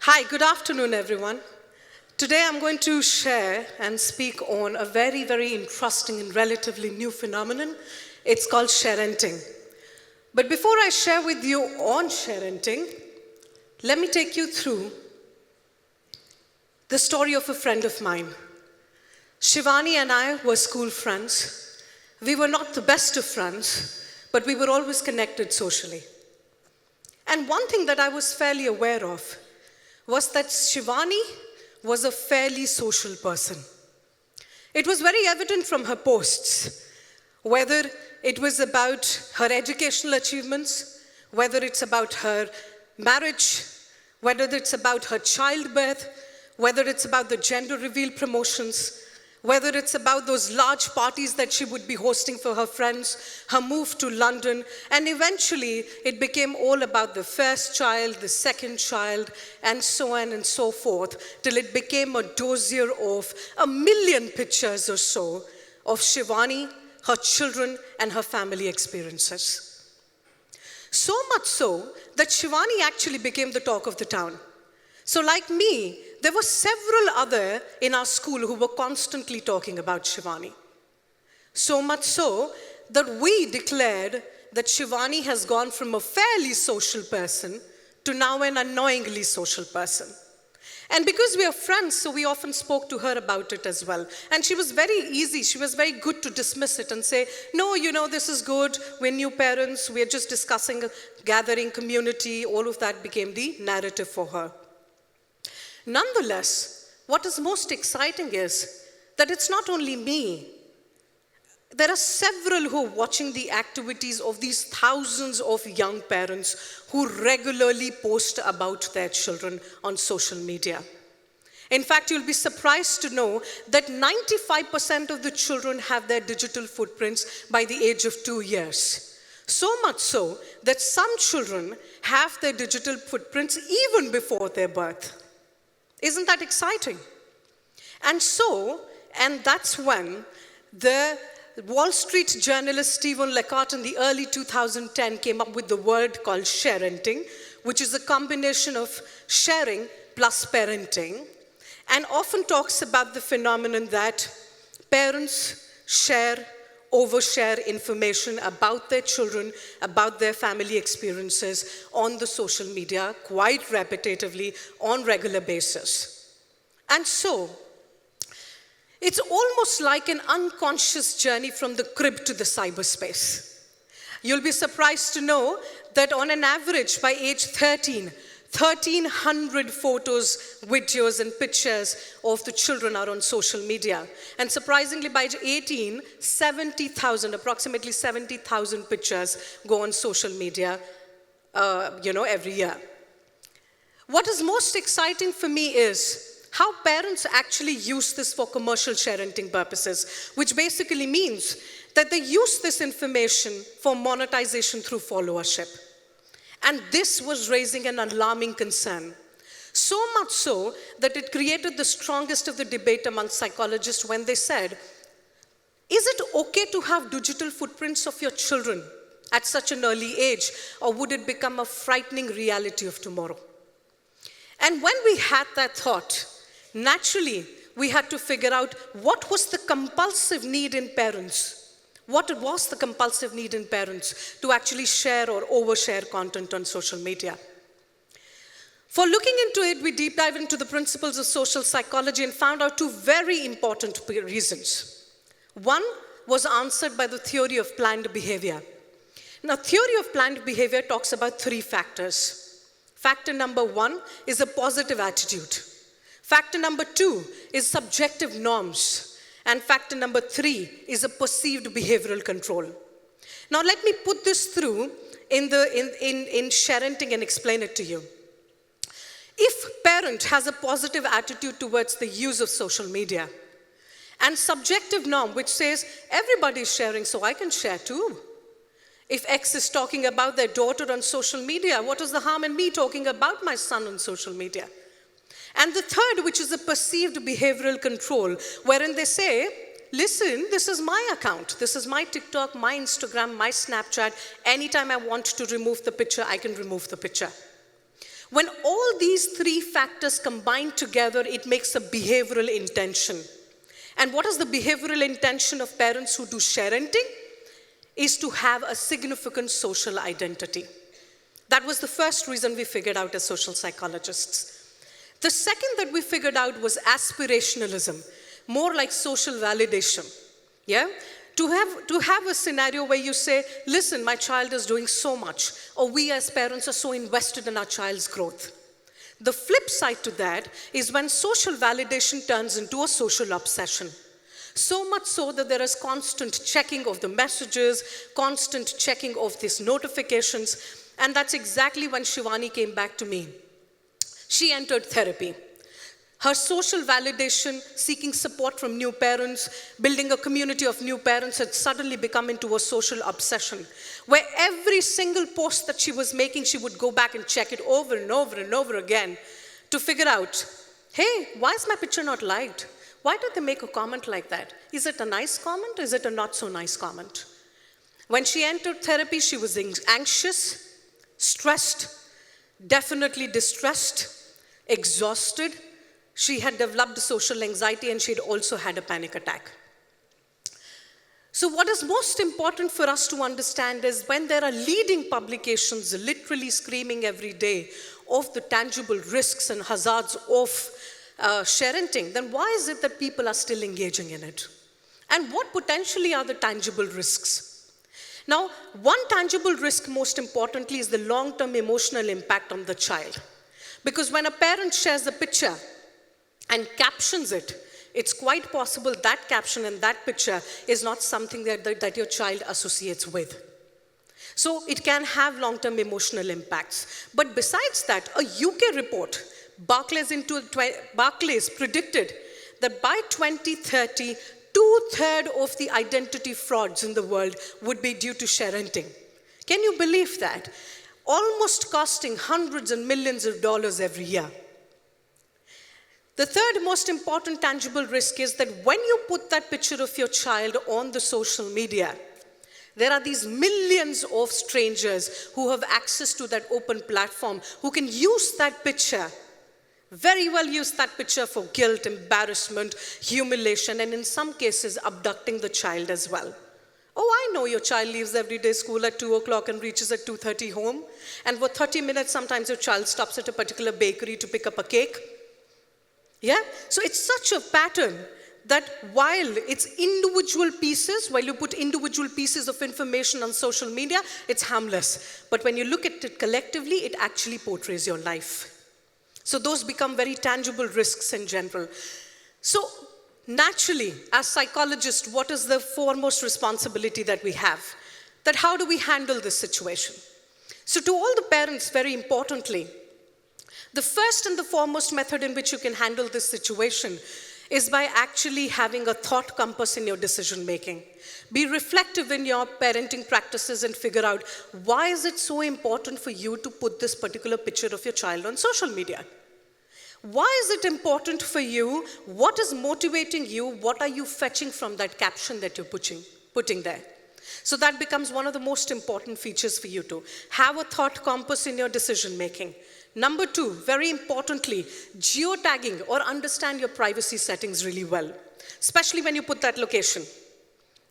Hi, good afternoon, everyone. Today I'm going to share and speak on a very, very interesting and relatively new phenomenon. It's called sharenting. But before I share with you on sharenting, let me take you through the story of a friend of mine. Shivani and I were school friends. We were not the best of friends, but we were always connected socially. And one thing that I was fairly aware of was that Shivani was a fairly social person. It was very evident from her posts, whether it was about her educational achievements, whether it's about her marriage, whether it's about her childbirth, whether it's about the gender reveal promotions, whether it's about those large parties that she would be hosting for her friends, her move to London, and eventually it became all about the first child, the second child, and so on and so forth, till it became a dossier of 1 million pictures or so of Shivani, her children, and her family experiences. So much so that Shivani actually became the talk of the town. So like me, there were several other in our school who were constantly talking about Shivani. So much so that we declared that Shivani has gone from a fairly social person to now an annoyingly social person. And because we are friends, so we often spoke to her about it as well. And she was very easy, she was very good to dismiss it and say, no, this is good, we're new parents, we're just discussing a gathering, community, all of that became the narrative for her. Nonetheless, what is most exciting is that it's not only me. There are several who are watching the activities of these thousands of young parents who regularly post about their children on social media. In fact, you'll be surprised to know that 95% of the children have their digital footprints by the age of 2 years. So much so that some children have their digital footprints even before their birth. Isn't that exciting? And that's when the Wall Street journalist Stephen Leckart in the early 2010 came up with the word called sharenting, which is a combination of sharing plus parenting, and often talks about the phenomenon that parents overshare information about their children, about their family experiences on the social media quite repetitively on regular basis. And so, it's almost like an unconscious journey from the crib to the cyberspace. You'll be surprised to know that on an average by age 13, 1,300 photos, videos, and pictures of the children are on social media. And surprisingly, by age 18, approximately 70,000 pictures go on social media, every year. What is most exciting for me is how parents actually use this for commercial sharenting purposes, which basically means that they use this information for monetization through followership. And this was raising an alarming concern. So much so that it created the strongest of the debate among psychologists when they said, is it okay to have digital footprints of your children at such an early age, or would it become a frightening reality of tomorrow? And when we had that thought, naturally, we had to figure out what was the compulsive need in parents. What was the compulsive need in parents to actually share or overshare content on social media? For looking into it, we deep dive into the principles of social psychology and found out two very important reasons. One was answered by the theory of planned behavior. Now, theory of planned behavior talks about 3 factors. Factor number 1 is a positive attitude. Factor number 2 is subjective norms. And factor number 3 is a perceived behavioral control. Now let me put this through in sharenting and explain it to you. If parent has a positive attitude towards the use of social media, and subjective norm which says everybody is sharing so I can share too. If X is talking about their daughter on social media, what is the harm in me talking about my son on social media? And the third, which is a perceived behavioral control, wherein they say, listen, this is my account. This is my TikTok, my Instagram, my Snapchat. Anytime I want to remove the picture, I can remove the picture. When all these three factors combine together, it makes a behavioral intention. And what is the behavioral intention of parents who do sharenting? Is to have a significant social identity. That was the first reason we figured out as social psychologists. The second that we figured out was aspirationalism, more like social validation. Yeah? To have a scenario where you say, listen, my child is doing so much, or we as parents are so invested in our child's growth. The flip side to that is when social validation turns into a social obsession. So much so that there is constant checking of the messages, constant checking of these notifications, and that's exactly when Shivani came back to me. She entered therapy. Her social validation, seeking support from new parents, building a community of new parents had suddenly become into a social obsession, where every single post that she was making, she would go back and check it over and over and over again to figure out, hey, why is my picture not liked? Why did they make a comment like that? Is it a nice comment? Is it a not so nice comment? When she entered therapy, she was anxious, stressed, definitely distressed, exhausted. She had developed social anxiety and she had also had a panic attack. So what is most important for us to understand is when there are leading publications literally screaming every day of the tangible risks and hazards of sharenting, then why is it that people are still engaging in it? And what potentially are the tangible risks? Now, one tangible risk, most importantly, is the long-term emotional impact on the child. Because when a parent shares a picture and captions it, it's quite possible that caption and that picture is not something that your child associates with. So it can have long-term emotional impacts. But besides that, a UK report, Barclays predicted that by 2030, 2/3 of the identity frauds in the world would be due to sharenting. Can you believe that? Almost costing hundreds and millions of dollars every year. The third most important tangible risk is that when you put that picture of your child on the social media, there are these millions of strangers who have access to that open platform, who can use that picture, very well use that picture for guilt, embarrassment, humiliation, and in some cases, abducting the child as well. Oh, I know your child leaves every day school at 2 o'clock and reaches at 2:30 home. And for 30 minutes, sometimes your child stops at a particular bakery to pick up a cake. Yeah? So it's such a pattern that while it's individual pieces, while you put individual pieces of information on social media, it's harmless. But when you look at it collectively, it actually portrays your life. So those become very tangible risks in general. So naturally, as psychologists, what is the foremost responsibility that we have? That how do we handle this situation? So to all the parents, very importantly, the first and the foremost method in which you can handle this situation is by actually having a thought compass in your decision making. Be reflective in your parenting practices and figure out why is it so important for you to put this particular picture of your child on social media? Why is it important for you? What is motivating you? What are you fetching from that caption that you're putting there? So that becomes one of the most important features for you to have a thought compass in your decision making. Number 2, very importantly, geotagging or understand your privacy settings really well, especially when you put that location.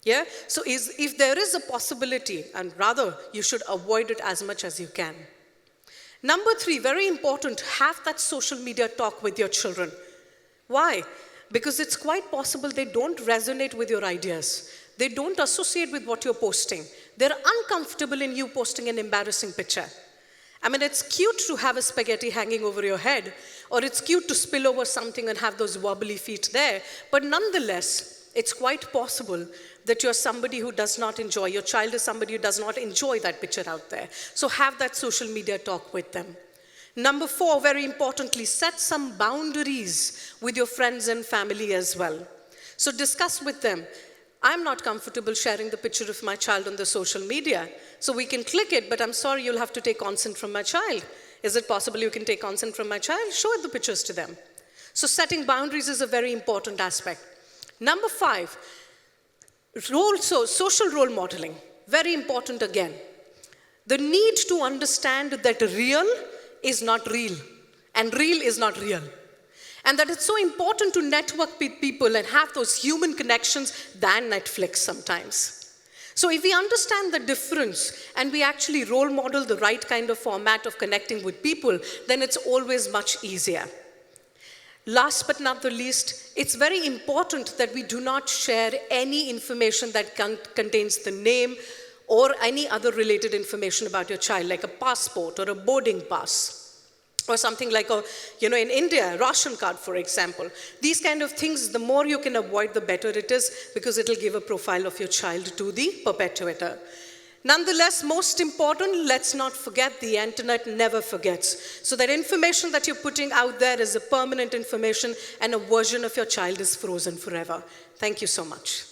Yeah? So if there is a possibility, and rather you should avoid it as much as you can. Number 3, very important, have that social media talk with your children. Why? Because it's quite possible they don't resonate with your ideas. They don't associate with what you're posting. They're uncomfortable in you posting an embarrassing picture. I mean, it's cute to have a spaghetti hanging over your head, or it's cute to spill over something and have those wobbly feet there, but nonetheless, it's quite possible that you're somebody who does not enjoy, your child is somebody who does not enjoy that picture out there. So have that social media talk with them. Number 4, very importantly, set some boundaries with your friends and family as well. So discuss with them, I'm not comfortable sharing the picture of my child on the social media, so we can click it, but I'm sorry, you'll have to take consent from my child. Is it possible you can take consent from my child? Show the pictures to them. So setting boundaries is a very important aspect. Number 5, social role modeling. Very important again. The need to understand that real is not real, and real is not real. And that it's so important to network with people and have those human connections than Netflix sometimes. So if we understand the difference and we actually role model the right kind of format of connecting with people, then it's always much easier. Last but not the least, it's very important that we do not share any information that contains the name or any other related information about your child, like a passport or a boarding pass. Or something like in India, a ration card, for example. These kind of things, the more you can avoid, the better it is, because it'll give a profile of your child to the perpetuator. Nonetheless, most important, let's not forget, the internet never forgets. So that information that you're putting out there is a permanent information, and a version of your child is frozen forever. Thank you so much.